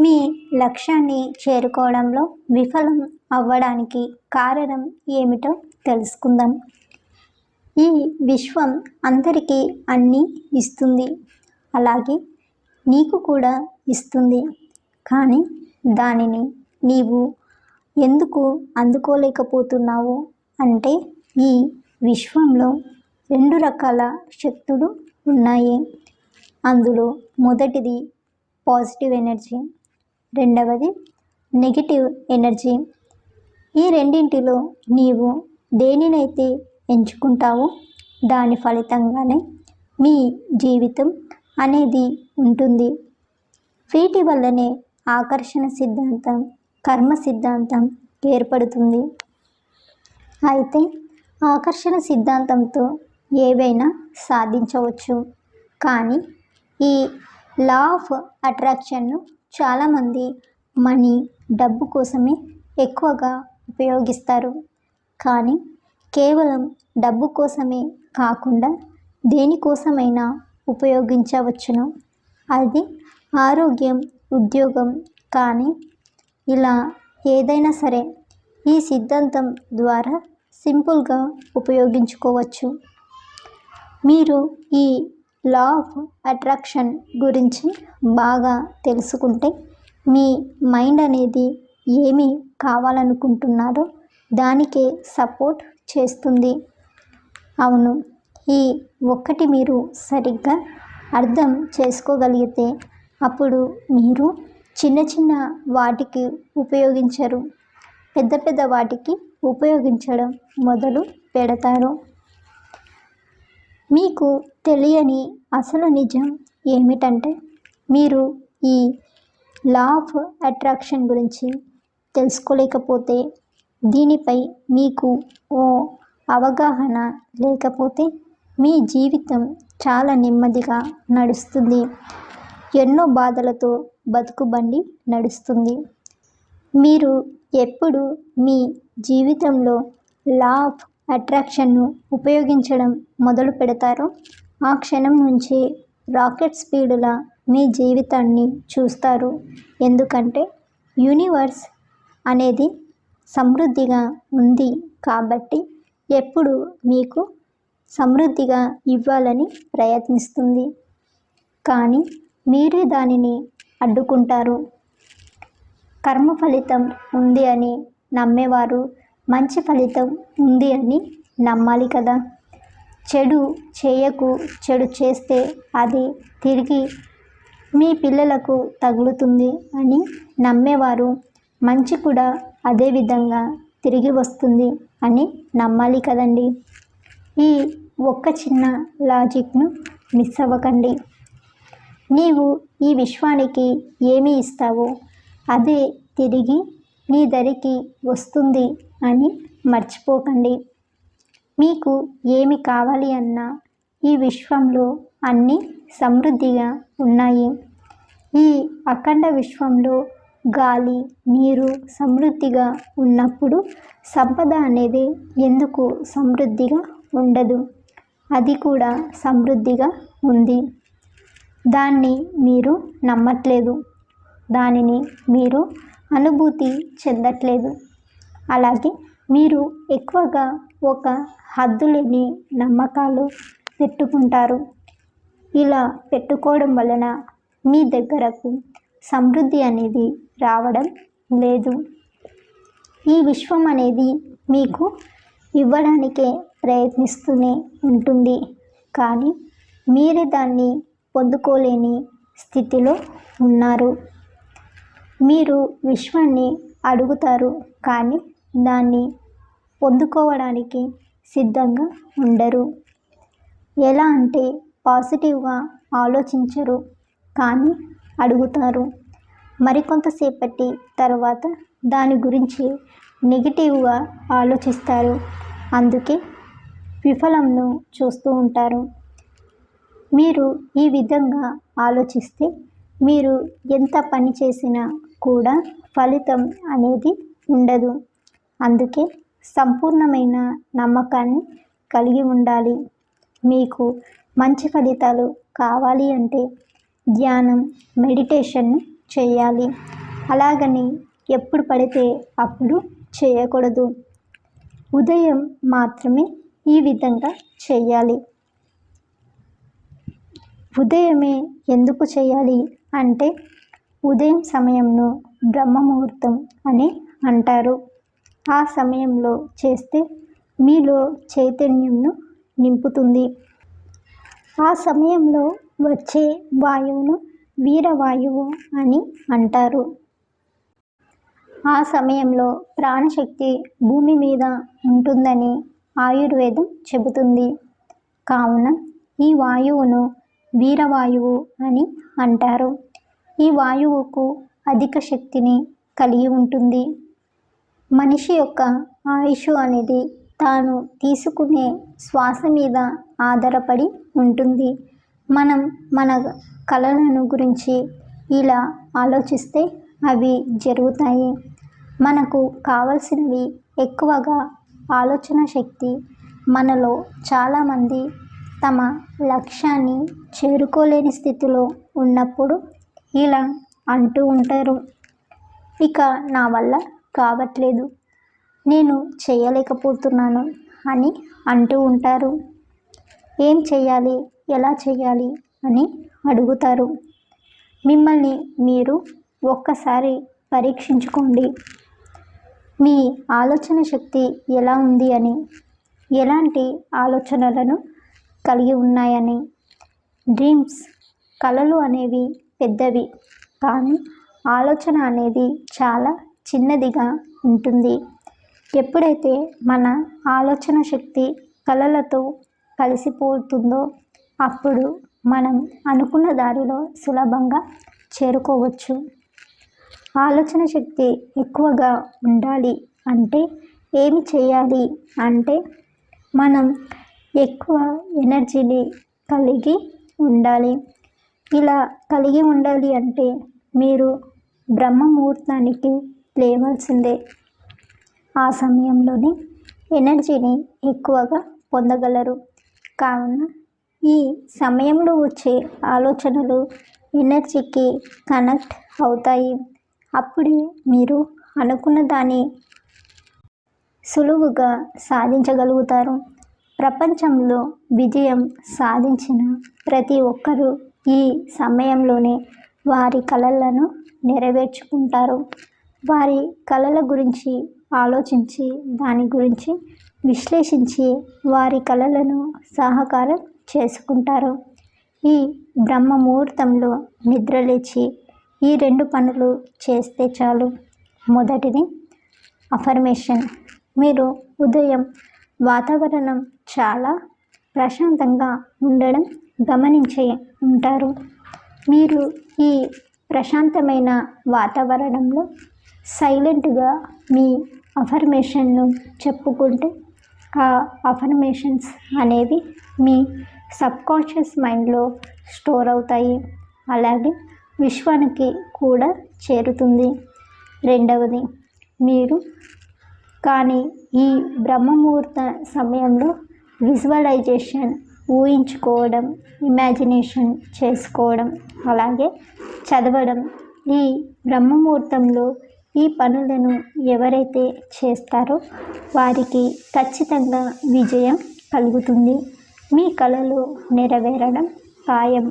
మీ లక్ష్యాన్ని చేరుకోవడంలో విఫలం అవ్వడానికి కారణం ఏమిటో తెలుసుకుందాం. ఈ విశ్వం అందరికీ అన్నీ ఇస్తుంది, అలాగే నీకు కూడా ఇస్తుంది. కానీ దానిని నీవు ఎందుకు అందుకోలేకపోతున్నావు అంటే, ఈ విశ్వంలో 2 రకాల శక్తులు ఉన్నాయి. అందులో మొదటిది పాజిటివ్ ఎనర్జీ, రెండవది నెగిటివ్ ఎనర్జీ. ఈ రెండింటిలో నీవు దేనినైతే ఎంచుకుంటావో దాని ఫలితంగానే మీ జీవితం అనేది ఉంటుంది. వీటి వల్లనే ఆకర్షణ సిద్ధాంతం, కర్మ సిద్ధాంతం ఏర్పడుతుంది. అయితే ఆకర్షణ సిద్ధాంతంతో ఏవైనా సాధించవచ్చు, కానీ ఈ లా ఆఫ్ అట్రాక్షన్ను చాలామంది మనీ, డబ్బు కోసమే ఎక్కువగా ఉపయోగిస్తారు. కానీ కేవలం డబ్బు కోసమే కాకుండా దేనికోసమైనా ఉపయోగించవచ్చును. అది ఆరోగ్యం, ఉద్యోగం, కానీ ఇలా ఏదైనా సరే ఈ సిద్ధాంతం ద్వారా సింపుల్గా ఉపయోగించుకోవచ్చు. మీరు ఈ లా ఆఫ్ అట్రాక్షన్ గురించి బాగా తెలుసుకుంటే మీ మైండ్ అనేది ఏమి కావాలనుకుంటున్నారో దానికే సపోర్ట్ చేస్తుంది. అవును, ఈ ఒక్కటి మీరు సరిగ్గా అర్థం చేసుకోగలిగితే అప్పుడు మీరు చిన్న చిన్న వాటికి ఉపయోగించరు, పెద్ద పెద్ద వాటికి ఉపయోగించడం మొదలు పెడతారు. మీకు తెలియని అసలు నిజం ఏమిటంటే, మీరు ఈ లా ఆఫ్ అట్రాక్షన్ గురించి తెలుసుకోలేకపోతే, దీనిపై మీకు ఓ అవగాహన లేకపోతే మీ జీవితం చాలా నెమ్మదిగా నడుస్తుంది. ఎన్నో బాధలతో బతుకుబండి నడుస్తుంది. మీరు ఎప్పుడు మీ జీవితంలో లా ఆఫ్ అట్రాక్షన్ను ఉపయోగించడం మొదలు పెడతారో ఆ క్షణం నుంచి రాకెట్ స్పీడులా మీ జీవితాన్ని చూస్తారు. ఎందుకంటే యూనివర్స్ అనేది సమృద్ధిగా ఉంది కాబట్టి ఎప్పుడు మీకు సమృద్ధిగా ఇవ్వాలని ప్రయత్నిస్తుంది. కానీ మీరే దానిని అడ్డుకుంటారు. కర్మ ఫలితం ఉంది అని నమ్మేవారు మంచి ఫలితం ఉంది అని నమ్మాలి కదా. చెడు చేయకు, చెడు చేస్తే అది తిరిగి మీ పిల్లలకు తగులుతుంది అని నమ్మేవారు మంచి కూడా అదే విధంగా తిరిగి వస్తుంది అని నమ్మాలి కదండి. ఈ ఒక్క చిన్న లాజిక్ను మిస్ అవ్వకండి. నీవు ఈ విశ్వానికి ఏమి ఇస్తావో అదే తిరిగి నీ దరికి వస్తుంది అని మర్చిపోకండి. మీకు ఏమి కావాలి అన్నా ఈ విశ్వంలో అన్నీ సమృద్ధిగా ఉన్నాయి. ఈ అఖండ విశ్వంలో గాలి, నీరు సమృద్ధిగా ఉన్నప్పుడు సంపద అనేది ఎందుకు సమృద్ధిగా ఉండదు? అది కూడా సమృద్ధిగా ఉంది. దాన్ని మీరు నమ్మట్లేదు, దానిని మీరు అనుభూతి చెందట్లేదు. అలాగే మీరు ఎక్కువగా ఒక హద్దులేని నమ్మకాలు పెట్టుకుంటారు. ఇలా పెట్టుకోవడం వలన మీ దగ్గరకు సమృద్ధి అనేది రావడం లేదు. ఈ విశ్వం అనేది మీకు ఇవ్వడానికే ప్రయత్నిస్తూనే ఉంటుంది, కానీ మీరే దాన్ని పొందుకోలేని స్థితిలో ఉన్నారు. మీరు విశ్వాన్ని అడుగుతారు, కానీ దాన్ని పొందుకోవడానికి సిద్ధంగా ఉండరు. ఎలా అంటే పాజిటివ్గా ఆలోచించరు, కానీ అడుగుతారు. మరికొంతసేపటి తర్వాత దాని గురించి నెగిటివ్గా ఆలోచిస్తారు. అందుకే విఫలంను చూస్తూ ఉంటారు. మీరు ఈ విధంగా ఆలోచిస్తే మీరు ఎంత పని చేసినా కూడా ఫలితం అనేది ఉండదు. అందుకే సంపూర్ణమైన నమ్మకాన్ని కలిగి ఉండాలి. మీకు మంచి ఫలితాలు కావాలి అంటే ధ్యానం, మెడిటేషన్ చేయాలి. అలాగని ఎప్పుడు పడితే అప్పుడు చేయకూడదు. ఉదయం మాత్రమే ఈ విధంగా చేయాలి. ఉదయమే ఎందుకు చేయాలి అంటే ఉదయం సమయంను బ్రహ్మముహూర్తం అని అంటారు. ఆ సమయంలో చేస్తే మీలో చైతన్యంను నింపుతుంది. ఆ సమయంలో వచ్చే వాయువును వీరవాయువు అని అంటారు. ఆ సమయంలో ప్రాణశక్తి భూమి మీద ఉంటుందని ఆయుర్వేదం చెబుతుంది. కావున ఈ వాయువును వీరవాయువు అని అంటారు. ఈ వాయువుకు అధిక శక్తిని కలిగి ఉంటుంది. మనిషి యొక్క ఆయుష్ అనేది తాను తీసుకునే శ్వాస మీద ఆధారపడి ఉంటుంది. మనం మన కలలను గురించి ఇలా ఆలోచిస్తే అవి జరుగుతాయి. మనకు కావలసినవి ఎక్కువగా ఆలోచన శక్తి. మనలో చాలామంది తమ లక్ష్యాన్ని చేరుకోలేని స్థితిలో ఉన్నప్పుడు ఇలా అంటూ ఉంటారు, ఇక నా వల్ల కావట్లేదు, నేను చేయలేకపోతున్నాను అని అంటూ ఉంటారు. ఏం చేయాలి, ఎలా చేయాలి అని అడుగుతారు. మిమ్మల్ని మీరు ఒక్కసారి పరీక్షించుకోండి. మీ ఆలోచన శక్తి ఎలా ఉంది అని, ఎలాంటి ఆలోచనలను కలిగి ఉన్నాయని. డ్రీమ్స్, కలలు అనేవి పెద్దవి, కానీ ఆలోచన అనేది చాలా చిన్నదిగా ఉంటుంది. ఎప్పుడైతే మన ఆలోచన శక్తి కలలతో కలిసిపోతుందో అప్పుడు మనం అనుకున్న దారిలో సులభంగా చేరుకోవచ్చు. ఆలోచన శక్తి ఎక్కువగా ఉండాలి అంటే ఏమి చేయాలి అంటే మనం ఎక్కువ ఎనర్జీని కలిగి ఉండాలి. ఇలా కలిగి ఉండాలి అంటే మీరు బ్రహ్మ ముహూర్తానికి లేవాల్సిందే. ఆ సమయంలోనే ఎనర్జీని ఎక్కువగా పొందగలరు. కావున ఈ సమయంలో వచ్చే ఆలోచనలు ఎనర్జీకి కనెక్ట్ అవుతాయి. అప్పుడే మీరు అనుకున్న దాన్ని సులువుగా సాధించగలుగుతారు. ప్రపంచంలో విజయం సాధించిన ప్రతి ఒక్కరూ ఈ సమయంలోనే వారి కలలను నెరవేర్చుకుంటారు. వారి కలల గురించి ఆలోచించి దాని గురించి విశ్లేషించి వారి కలలను సాకారం చేసుకుంటారు. ఈ బ్రహ్మ ముహూర్తంలో నిద్రలేచి ఈ 2 పనులు చేస్తే చాలు. మొదటిది అఫర్మేషన్. మీరు ఉదయం వాతావరణం చాలా ప్రశాంతంగా ఉండడం గమనించే ఉంటారు. మీరు ఈ ప్రశాంతమైన వాతావరణంలో సైలెంట్గా మీ అఫర్మేషన్ను చెప్పుకుంటే ఆ అఫర్మేషన్స్ అనేవి మీ సబ్కాన్షియస్ మైండ్లో స్టోర్ అవుతాయి. అలాగే విశ్వానికి కూడా చేరుతుంది. రెండవది, మీరు కానీ ఈ బ్రహ్మముహూర్త సమయంలో విజువలైజేషన్, ఊహించుకోవడం, ఇమాజినేషన్ చేసుకోవడం, అలాగే చదవడం. ఈ బ్రహ్మముహూర్తంలో ఈ పనులను ఎవరైతే చేస్తారో వారికి ఖచ్చితంగా విజయం కలుగుతుంది. మీ కలలు నెరవేరడం ఖాయం.